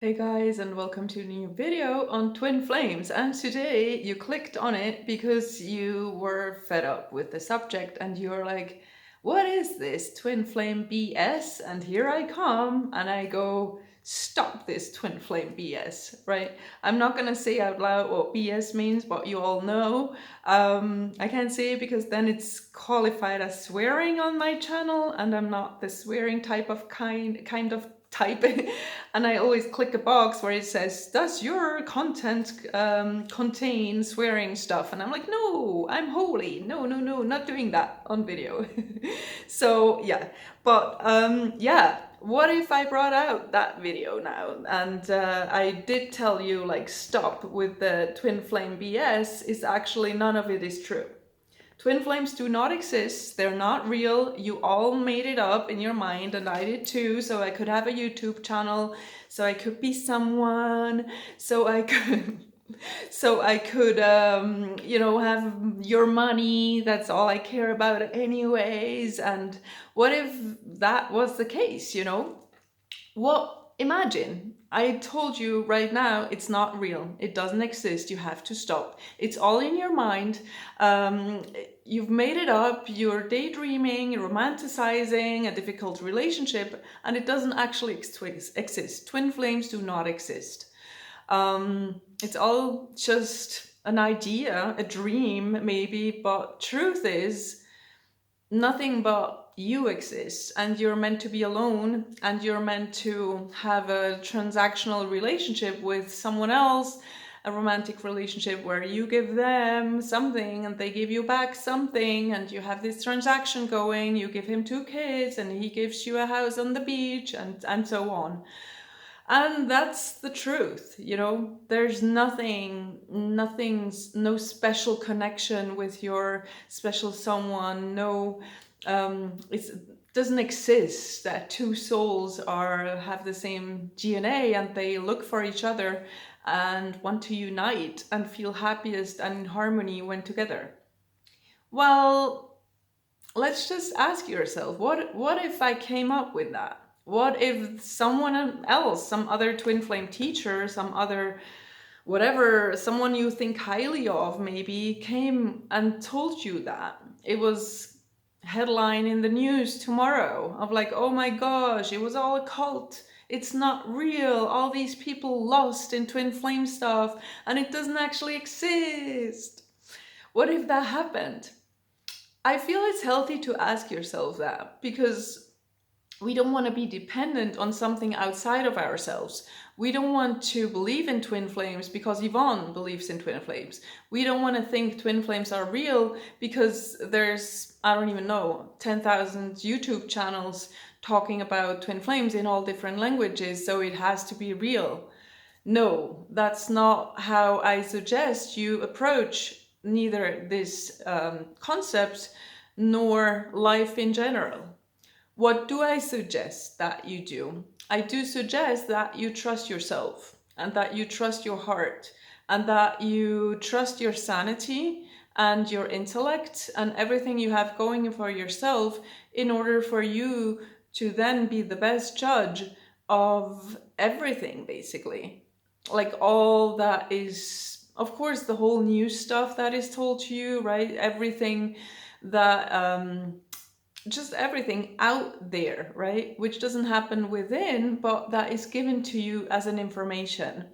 Hey guys, and welcome to a new video on twin flames. And today you clicked on it because you were fed up with the subject and you're like, what is this twin flame BS? And here I come and I go, stop this twin flame BS, right? I'm not gonna say out loud what BS means, but you all know. I can't say it because then it's qualified as swearing on my channel, and I'm not the swearing type of kind of type. And I always click a box where it says, does your content contain swearing stuff? And I'm like, no, I'm holy. No, no, no, not doing that on video. So yeah, but yeah, what if I brought out that video now and I did tell you, like, stop with the twin flame BS? Is actually none of it is true. Twin flames do not exist. They're not real. You all made it up in your mind, and I did too. So I could have a YouTube channel, so I could be someone, so I could have your money. That's all I care about anyways. And what if that was the case, Well, imagine I told you right now it's not real. It doesn't exist. You have to stop. It's all in your mind. You've made it up. You're daydreaming, you're romanticizing a difficult relationship, and it doesn't actually exist. Twin flames do not exist. It's all just an idea, a dream maybe, but truth is nothing but you exist, and you're meant to be alone, and you're meant to have a transactional relationship with someone else, a romantic relationship where you give them something and they give you back something, and you have this transaction going. You give him 2 kids and he gives you a house on the beach, and so on. And that's the truth, there's no special connection with your special someone. No, it doesn't exist that two souls have the same DNA and they look for each other and want to unite and feel happiest and in harmony when together. Well, let's just ask yourself, what if I came up with that? What if someone else, some other twin flame teacher, some other whatever, someone you think highly of maybe, came and told you that? It was headline in the news tomorrow of like, oh my gosh, it was all a cult. It's not real. All these people lost in twin flame stuff and it doesn't actually exist. What if that happened? I feel it's healthy to ask yourself that, because we don't want to be dependent on something outside of ourselves. We don't want to believe in twin flames because Yvonne believes in twin flames. We don't want to think twin flames are real because there's, I don't even know, 10,000 YouTube channels talking about twin flames in all different languages, so it has to be real. No, that's not how I suggest you approach neither this concept nor life in general. What do I suggest that you do? I do suggest that you trust yourself, and that you trust your heart, and that you trust your sanity and your intellect and everything you have going for yourself, in order for you to then be the best judge of everything, basically. Like, all that is, of course, the whole new stuff that is told to you, right? Everything that just everything out there, right? Which doesn't happen within, but that is given to you as an information.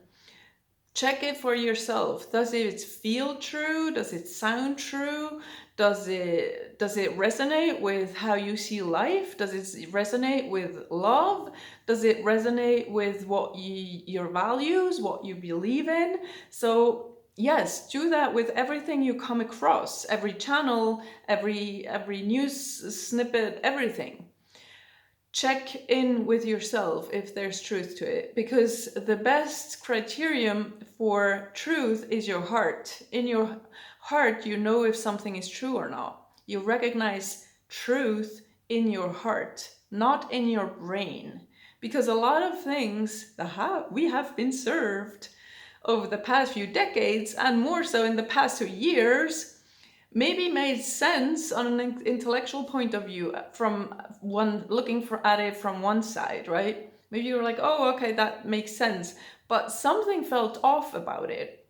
Check it for yourself. Does it feel true? Does it sound true? Does it resonate with how you see life? Does it resonate with love? Does it resonate with what your values, what you believe in? So yes, do that with everything you come across, every channel, every news snippet, everything. Check in with yourself if there's truth to it, because the best criterion for truth is your heart. In your heart, you know if something is true or not. You recognize truth in your heart, not in your brain. Because a lot of things that we have been served over the past few decades, and more so in the past 2 years, maybe made sense on an intellectual point of view from one looking at it from one side, right? Maybe you're like, oh, okay, that makes sense. But something felt off about it.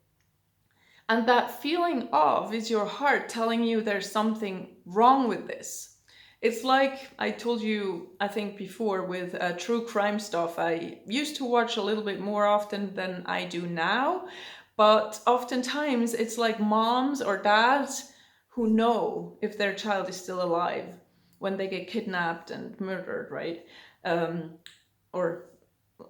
And that feeling of is your heart telling you there's something wrong with this. It's like I told you, I think before, with true crime stuff. I used to watch a little bit more often than I do now, but oftentimes it's like moms or dads who know if their child is still alive when they get kidnapped and murdered, right? Or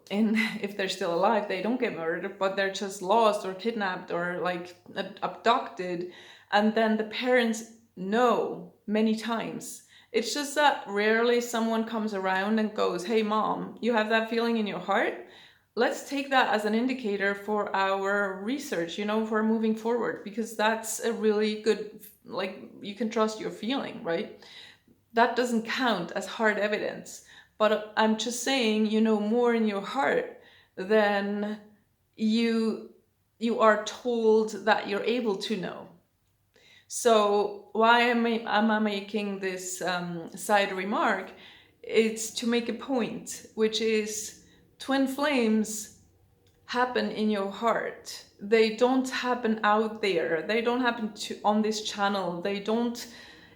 and if they're still alive, they don't get murdered, but they're just lost or kidnapped or like abducted. And then the parents know many times. It's just that rarely someone comes around and goes, hey, mom, you have that feeling in your heart? Let's take that as an indicator for our research, for moving forward, because that's a really good, like, you can trust your feeling, right? That doesn't count as hard evidence. But I'm just saying, you know more in your heart than you are told that you're able to know. So why am I making this side remark? It's to make a point, which is twin flames happen in your heart. They don't happen out there. They don't happen on this channel. They don't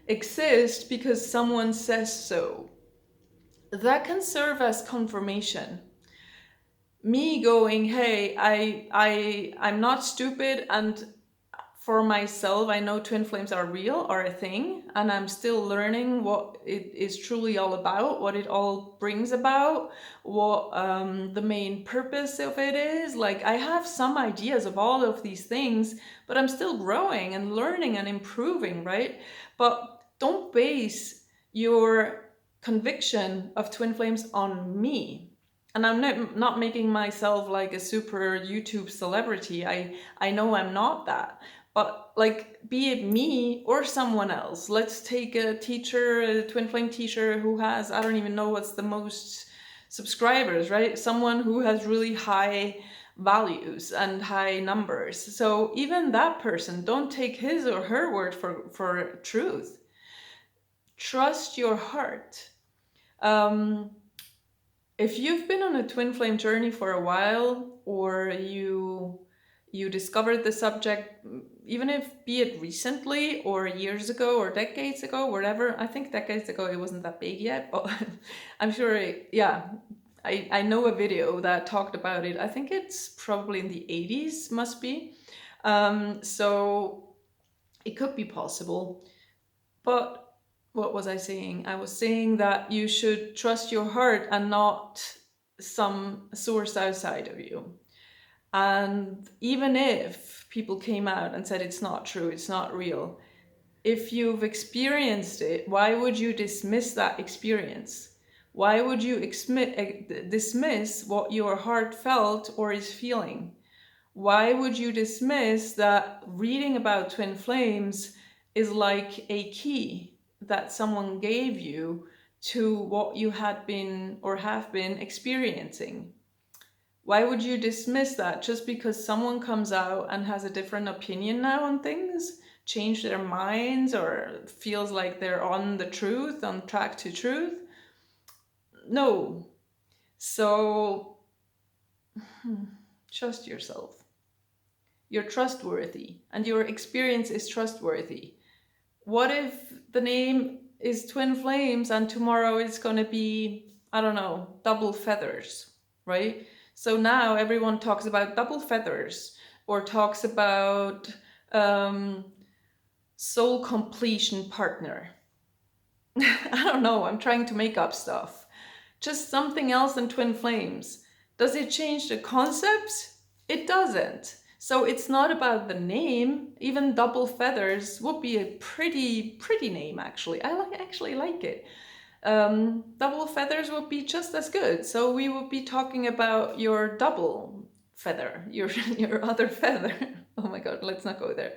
exist because someone says so. That can serve as confirmation. Me going, hey, I'm not stupid, and for myself, I know twin flames are real, are a thing, and I'm still learning what it is truly all about, what it all brings about, what the main purpose of it is. Like, I have some ideas of all of these things, but I'm still growing and learning and improving, right? But don't base your conviction of twin flames on me. And I'm not making myself like a super YouTube celebrity. I know I'm not that. But like, be it me or someone else. Let's take a teacher, a twin flame teacher who has, I don't even know what's the most subscribers, right? Someone who has really high values and high numbers. So even that person, don't take his or her word for truth. Trust your heart. If you've been on a twin flame journey for a while, or you discovered the subject, even if be it recently or years ago or decades ago, whatever. I think decades ago it wasn't that big yet, but I'm sure I know a video that talked about it. I think it's probably in the 80s, must be. So it could be possible. But what was I saying? I was saying that you should trust your heart and not some source outside of you. And even if people came out and said it's not true, it's not real, if you've experienced it, why would you dismiss that experience? Why would you dismiss what your heart felt or is feeling? Why would you dismiss that reading about twin flames is like a key that someone gave you to what you had been or have been experiencing? Why would you dismiss that just because someone comes out and has a different opinion now on things, change their minds, or feels like they're on the truth, on track to truth? No. So trust yourself. You're trustworthy, and your experience is trustworthy. What if the name is twin flames and tomorrow it's going to be, I don't know, double feathers, right? So now everyone talks about double feathers, or talks about soul completion partner. I don't know, I'm trying to make up stuff. Just something else than twin flames. Does it change the concepts? It doesn't. So it's not about the name. Even double feathers would be a pretty name, actually. I actually like it. Double feathers would be just as good. So we would be talking about your double feather, your other feather. Oh my God, let's not go there.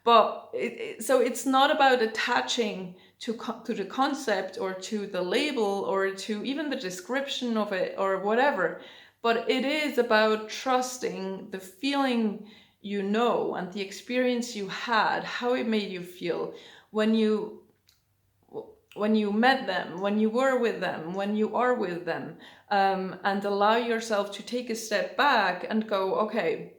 But so it's not about attaching to the concept or to the label or to even the description of it or whatever. But it is about trusting the feeling you know and the experience you had, how it made you feel when you when you met them, when you were with them, when you are with them, and allow yourself to take a step back and go, okay,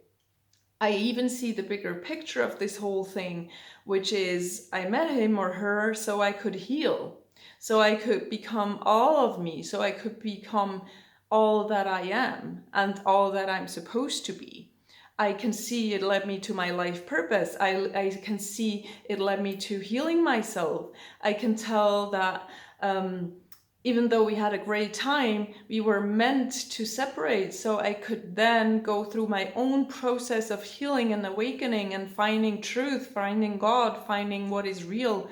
I even see the bigger picture of this whole thing, which is I met him or her so I could heal, so I could become all of me, so I could become all that I am and all that I'm supposed to be. I can see it led me to my life purpose. I can see it led me to healing myself. I can tell that even though we had a great time, we were meant to separate. So I could then go through my own process of healing and awakening and finding truth, finding God, finding what is real.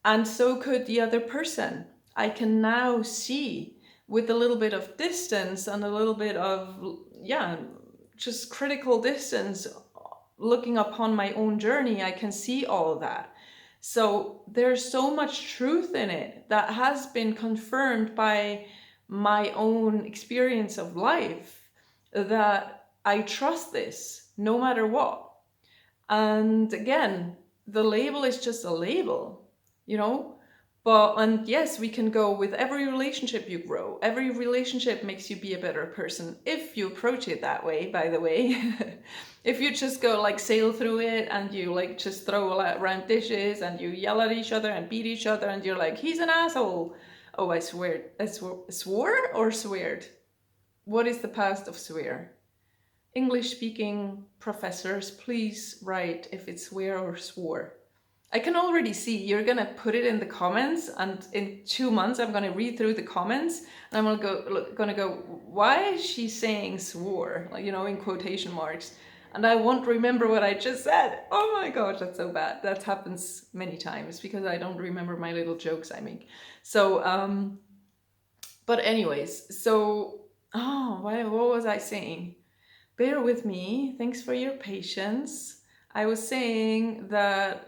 And so could the other person. I can now see with a little bit of distance and a little bit of, just critical distance, looking upon my own journey, I can see all of that. So there's so much truth in it that has been confirmed by my own experience of life that I trust this no matter what. And again, the label is just a label, you know? And yes, we can go with every relationship you grow. Every relationship makes you be a better person if you approach it that way, by the way. If you just go like sail through it and you like just throw around dishes and you yell at each other and beat each other and you're like, he's an asshole. Oh, I swear. Swore or sweared? What is the past of swear? English speaking professors, please write if it's swear or swore. I can already see you're gonna put it in the comments, and in 2 months I'm gonna read through the comments and I'm gonna go, why is she saying swore, like, you know, in quotation marks, and I won't remember what I just said. Oh my gosh, that's so bad. That happens many times because I don't remember my little jokes I make. So but anyways, so what was I saying? Bear with me. Thanks for your patience. I was saying that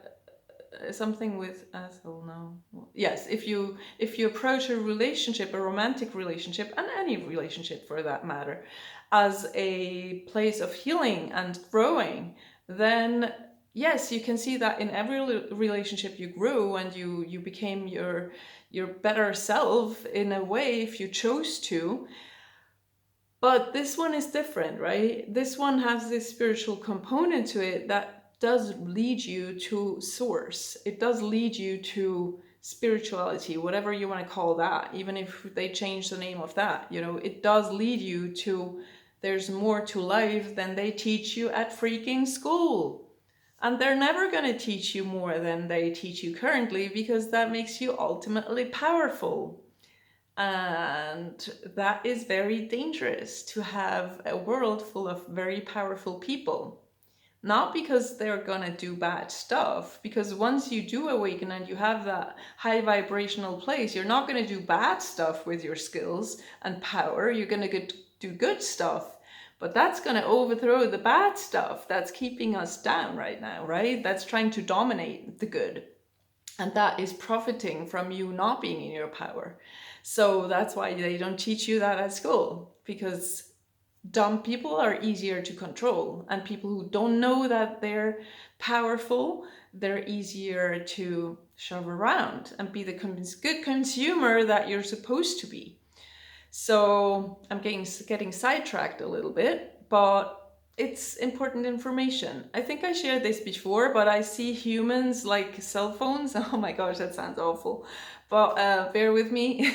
something with asshole now. Yes, if you approach a relationship, a romantic relationship, and any relationship for that matter, as a place of healing and growing, then yes, you can see that in every relationship you grew and you became your better self in a way if you chose to. But this one is different, right? This one has this spiritual component to it that does lead you to source. It does lead you to spirituality, whatever you want to call that, even if they change the name of that, you know, it does lead you to, there's more to life than they teach you at freaking school. And they're never going to teach you more than they teach you currently, because that makes you ultimately powerful. And that is very dangerous, to have a world full of very powerful people. Not because they're gonna do bad stuff, because once you do awaken and you have that high vibrational place, you're not gonna do bad stuff with your skills and power. You're gonna do good stuff, but that's gonna overthrow the bad stuff that's keeping us down right now, right? That's trying to dominate the good, and that is profiting from you not being in your power. So that's why they don't teach you that at school, because dumb people are easier to control, and people who don't know that they're powerful, they're easier to shove around and be the good consumer that you're supposed to be. So I'm getting sidetracked a little bit, but it's important information. I think I shared this before, but I see humans like cell phones. Oh my gosh, that sounds awful, but bear with me.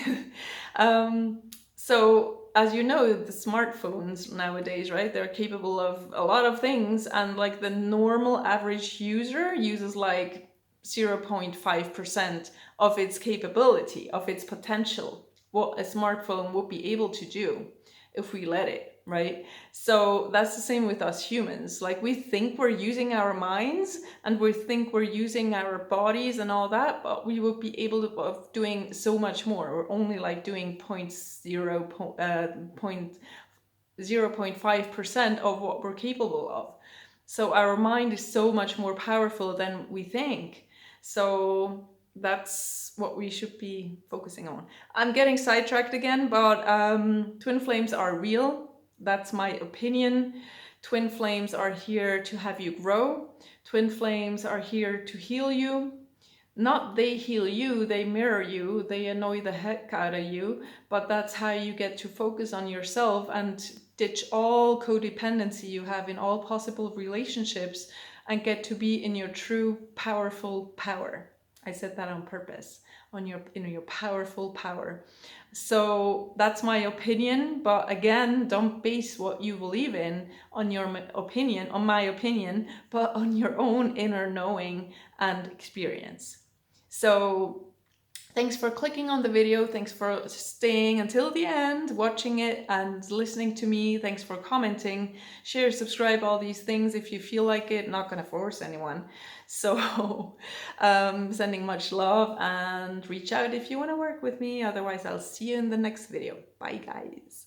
So as you know, the smartphones nowadays, right, they're capable of a lot of things, and like the normal average user uses like 0.5% of its capability, of its potential, what a smartphone would be able to do if we let it, right? So that's the same with us humans. Like, we think we're using our minds and we think we're using our bodies and all that, but we would be able to of doing so much more. We're only like doing 0.5% of what we're capable of. So our mind is so much more powerful than we think. So that's what we should be focusing on. I'm getting sidetracked again, but twin flames are real. That's my opinion. Twin flames are here to have you grow. Twin flames are here to heal you. not they heal you, they mirror you, they annoy the heck out of you, but that's how you get to focus on yourself and ditch all codependency you have in all possible relationships and get to be in your true powerful power. I said that on purpose, on your in your powerful power. So that's my opinion, but again, don't base what you believe in on your opinion, on my opinion, but on your own inner knowing and experience. So thanks for clicking on the video. Thanks for staying until the end, watching it and listening to me. Thanks for commenting, share, subscribe, all these things if you feel like it. Not going to force anyone. So sending much love, and reach out if you want to work with me. Otherwise, I'll see you in the next video. Bye, guys.